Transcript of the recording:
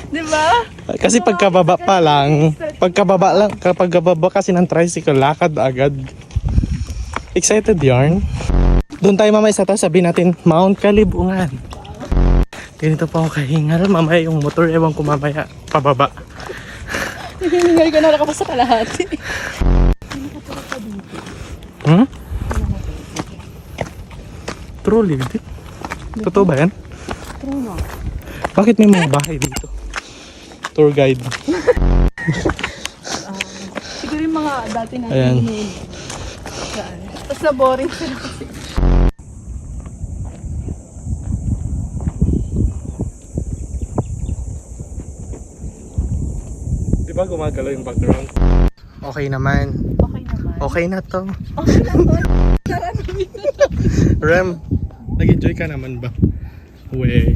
Di ba? Kasi pagkababa pa lang, kapag kababa kasi ng tricycle, lakad agad. Excited yarn? Doon tayo mamaya sa taas, sabihin natin, Mount Kalibungan. Ganito pa ako kahingal, mamaya yung motor, ewan ko mamaya, pababa. Hindi ka na nakapasa kalahati. Hmm? Truly, di? Totoo ba yan? True na. Bakit may mga bahay dito? Tour guide. Siguro yung mga dati natin Ayan. hinuli. Saan? Tapos na boring sila kasi. Di ba gumagalaw yung background? Okay naman. Okay naman. Okay na to. Okay naman. Naranamin na. Rem, nag-enjoy ka naman ba? We.